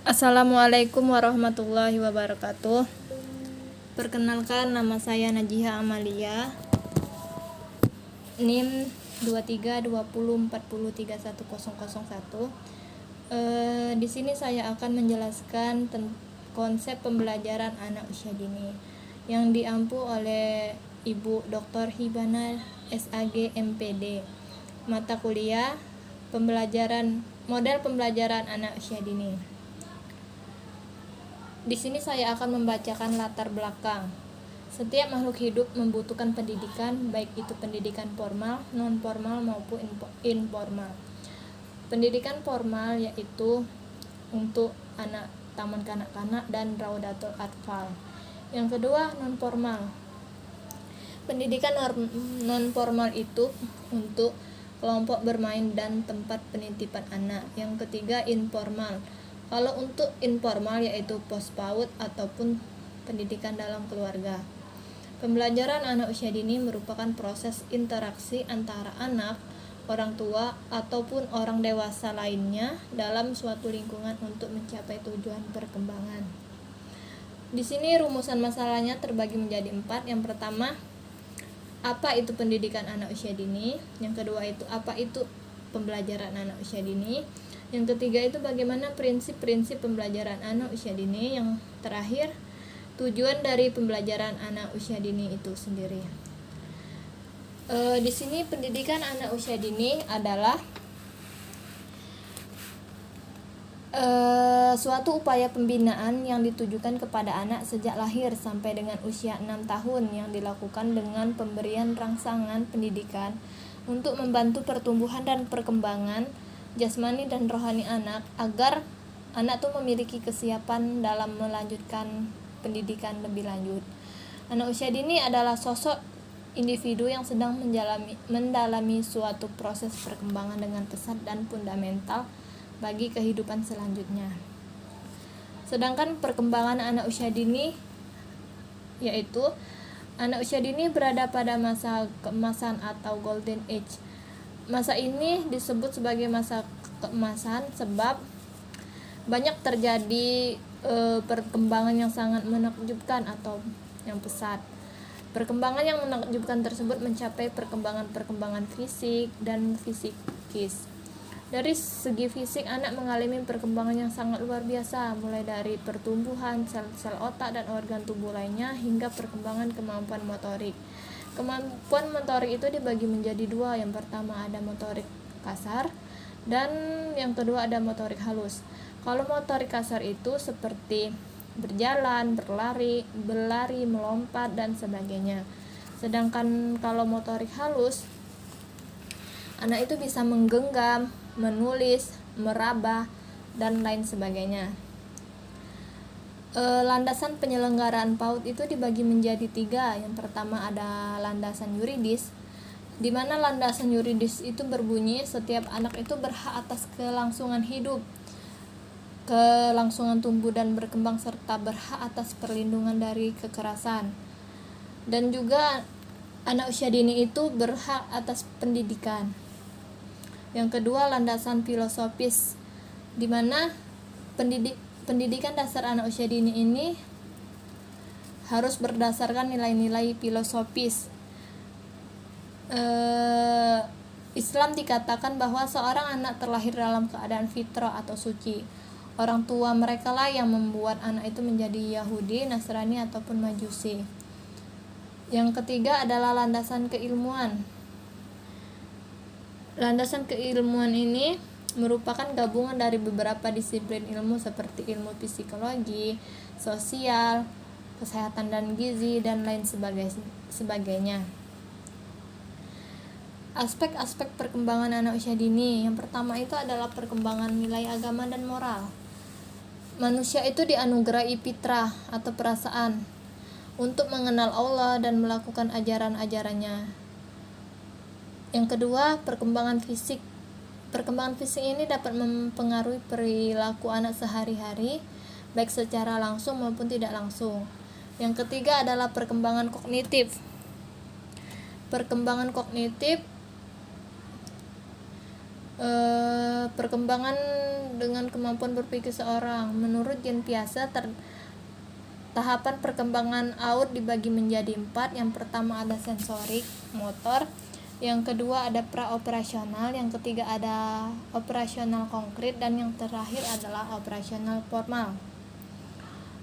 Assalamualaikum warahmatullahi wabarakatuh. Perkenalkan, nama saya Najiha Amalia, NIM 2320403101. Di sini saya akan menjelaskan konsep pembelajaran anak usia dini yang diampu oleh Ibu Dr. Hibana SAG MPD. Mata kuliah model pembelajaran anak usia dini. Di sini saya akan membacakan latar belakang. Setiap makhluk hidup membutuhkan pendidikan, baik itu pendidikan formal, non formal maupun informal. Pendidikan formal yaitu untuk anak taman kanak-kanak dan raudatul atfal. Yang kedua, non formal. Pendidikan non formal itu untuk kelompok bermain dan tempat penitipan anak. Yang ketiga, informal. Kalau untuk informal yaitu pos PAUD ataupun pendidikan dalam keluarga. Pembelajaran anak usia dini merupakan proses interaksi antara anak, orang tua, ataupun orang dewasa lainnya dalam suatu lingkungan untuk mencapai tujuan perkembangan. Di sini rumusan masalahnya terbagi menjadi 4. Yang pertama, apa itu pendidikan anak usia dini? Yang kedua itu apa itu pembelajaran anak usia dini? Yang ketiga itu bagaimana prinsip-prinsip pembelajaran anak usia dini. Yang terakhir, tujuan dari pembelajaran anak usia dini itu sendiri. Di sini pendidikan anak usia dini adalah suatu upaya pembinaan yang ditujukan kepada anak sejak lahir sampai dengan usia 6 tahun yang dilakukan dengan pemberian rangsangan pendidikan untuk membantu pertumbuhan dan perkembangan jasmani dan rohani anak agar anak tuh memiliki kesiapan dalam melanjutkan pendidikan lebih lanjut. Anak usia dini adalah sosok individu yang sedang mendalami suatu proses perkembangan dengan pesat dan fundamental bagi kehidupan selanjutnya. Sedangkan perkembangan anak usia dini yaitu anak usia dini berada pada masa keemasan atau golden age. Masa ini disebut sebagai masa keemasan sebab banyak terjadi perkembangan yang sangat menakjubkan atau yang pesat. Perkembangan yang menakjubkan tersebut mencapai perkembangan fisik dan psikis. Dari segi fisik, anak mengalami perkembangan yang sangat luar biasa, mulai dari pertumbuhan sel-sel otak dan organ tubuh lainnya hingga perkembangan kemampuan motorik. Kemampuan motorik itu dibagi menjadi 2. Yang pertama ada motorik kasar dan yang kedua ada motorik halus. Kalau motorik kasar itu seperti berjalan, berlari, melompat dan sebagainya. Sedangkan kalau motorik halus, anak itu bisa menggenggam, menulis, meraba dan lain sebagainya. Landasan penyelenggaraan PAUD itu dibagi menjadi 3. Yang pertama ada landasan yuridis, di mana landasan yuridis itu berbunyi setiap anak itu berhak atas kelangsungan hidup, kelangsungan tumbuh dan berkembang serta berhak atas perlindungan dari kekerasan. Dan juga anak usia dini itu berhak atas pendidikan. Yang kedua landasan filosofis, di mana pendidikan dasar anak usia dini ini harus berdasarkan nilai-nilai filosofis. Islam dikatakan bahwa seorang anak terlahir dalam keadaan fitrah atau suci. Orang tua mereka lah yang membuat anak itu menjadi Yahudi, Nasrani ataupun Majusi. Yang ketiga adalah landasan keilmuan. Landasan keilmuan ini merupakan gabungan dari beberapa disiplin ilmu seperti ilmu psikologi, sosial, kesehatan dan gizi, dan lain sebagainya. Aspek-aspek perkembangan anak usia dini. Yang pertama itu adalah perkembangan nilai agama dan moral. Manusia itu dianugerahi fitrah atau perasaan untuk mengenal Allah dan melakukan ajaran-ajarannya. Yang kedua, perkembangan fisik. Perkembangan fisik ini dapat mempengaruhi perilaku anak sehari-hari, baik secara langsung maupun tidak langsung. Yang ketiga adalah perkembangan kognitif. Perkembangan kognitif perkembangan dengan kemampuan berpikir seorang. Menurut Jean Piaget, tahapan perkembangan AUD dibagi menjadi 4. Yang pertama ada sensorik, motor. Yang kedua ada praoperasional. Yang ketiga ada operasional konkret. Dan yang terakhir adalah operasional formal.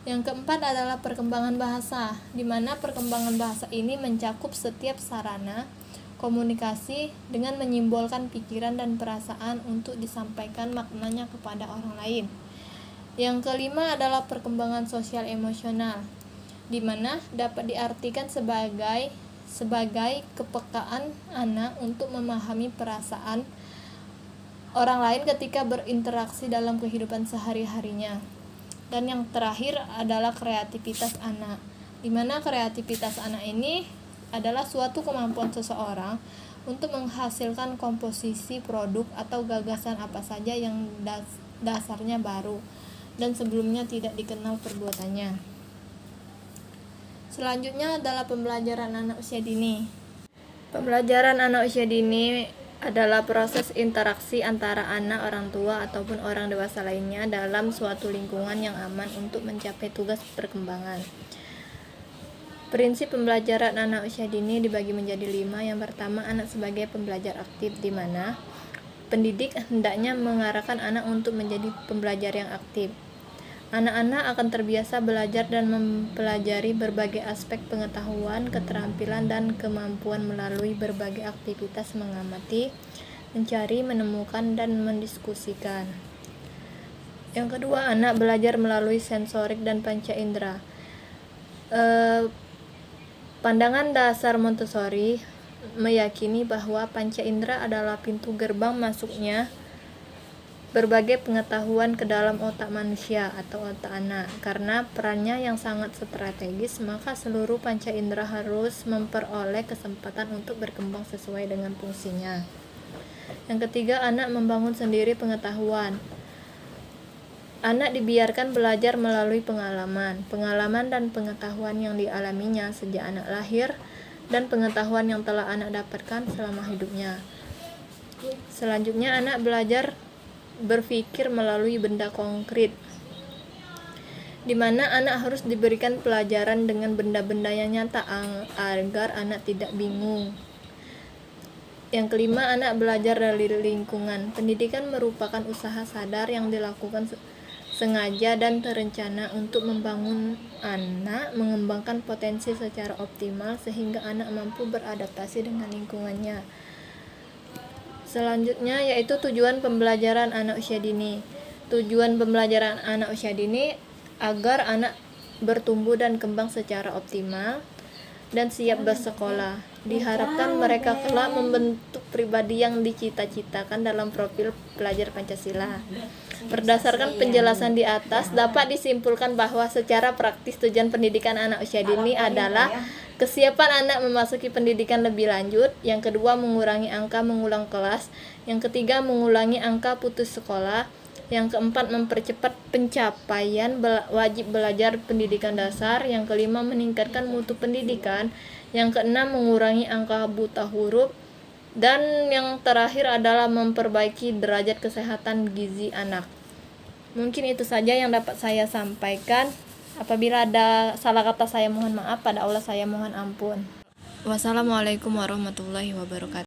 Yang keempat adalah perkembangan bahasa, di mana perkembangan bahasa ini mencakup setiap sarana komunikasi dengan menyimbolkan pikiran dan perasaan untuk disampaikan maknanya kepada orang lain. Yang kelima adalah perkembangan sosial emosional, di mana dapat diartikan sebagai kepekaan anak untuk memahami perasaan orang lain ketika berinteraksi dalam kehidupan sehari-harinya. Dan yang terakhir adalah kreativitas anak, di mana kreativitas anak ini adalah suatu kemampuan seseorang untuk menghasilkan komposisi produk atau gagasan apa saja yang dasarnya baru dan sebelumnya tidak dikenal perbuatannya. Selanjutnya adalah pembelajaran anak usia dini. Pembelajaran anak usia dini adalah proses interaksi antara anak, orang tua, ataupun orang dewasa lainnya dalam suatu lingkungan yang aman untuk mencapai tugas perkembangan. Prinsip pembelajaran anak usia dini dibagi menjadi 5. Yang pertama, anak sebagai pembelajar aktif, di mana pendidik hendaknya mengarahkan anak untuk menjadi pembelajar yang aktif. Anak-anak akan terbiasa belajar dan mempelajari berbagai aspek pengetahuan, keterampilan, dan kemampuan melalui berbagai aktivitas mengamati, mencari, menemukan, dan mendiskusikan. Yang kedua, anak belajar melalui sensorik dan panca indera. Pandangan dasar Montessori meyakini bahwa panca indera adalah pintu gerbang masuknya berbagai pengetahuan ke dalam otak manusia atau otak anak. Karena perannya yang sangat strategis, maka seluruh panca indera harus memperoleh kesempatan untuk berkembang sesuai dengan fungsinya. Yang ketiga, anak membangun sendiri pengetahuan. Anak dibiarkan belajar melalui pengalaman dan pengetahuan yang dialaminya sejak anak lahir dan pengetahuan yang telah anak dapatkan selama hidupnya. Selanjutnya, anak belajar berpikir melalui benda konkret, di mana anak harus diberikan pelajaran dengan benda-benda yang nyata agar anak tidak bingung. Yang kelima, anak belajar dari lingkungan. Pendidikan merupakan usaha sadar yang dilakukan sengaja dan terencana untuk membangun anak mengembangkan potensi secara optimal sehingga anak mampu beradaptasi dengan lingkungannya. Selanjutnya yaitu tujuan pembelajaran anak usia dini. Tujuan pembelajaran anak usia dini agar anak bertumbuh dan kembang secara optimal dan siap bersekolah. Diharapkan mereka kelak membentuk pribadi yang dicita-citakan dalam profil pelajar Pancasila. Berdasarkan penjelasan di atas, dapat disimpulkan bahwa secara praktis tujuan pendidikan anak usia dini adalah kesiapan anak memasuki pendidikan lebih lanjut. Yang kedua, mengurangi angka mengulang kelas. Yang ketiga, mengurangi angka putus sekolah. Yang keempat, mempercepat pencapaian wajib belajar pendidikan dasar. Yang kelima, meningkatkan mutu pendidikan. Yang keenam, mengurangi angka buta huruf. Dan yang terakhir adalah memperbaiki derajat kesehatan gizi anak. Mungkin itu saja yang dapat saya sampaikan. Apabila ada salah kata saya mohon maaf, pada Allah saya mohon ampun. Wassalamualaikum warahmatullahi wabarakatuh.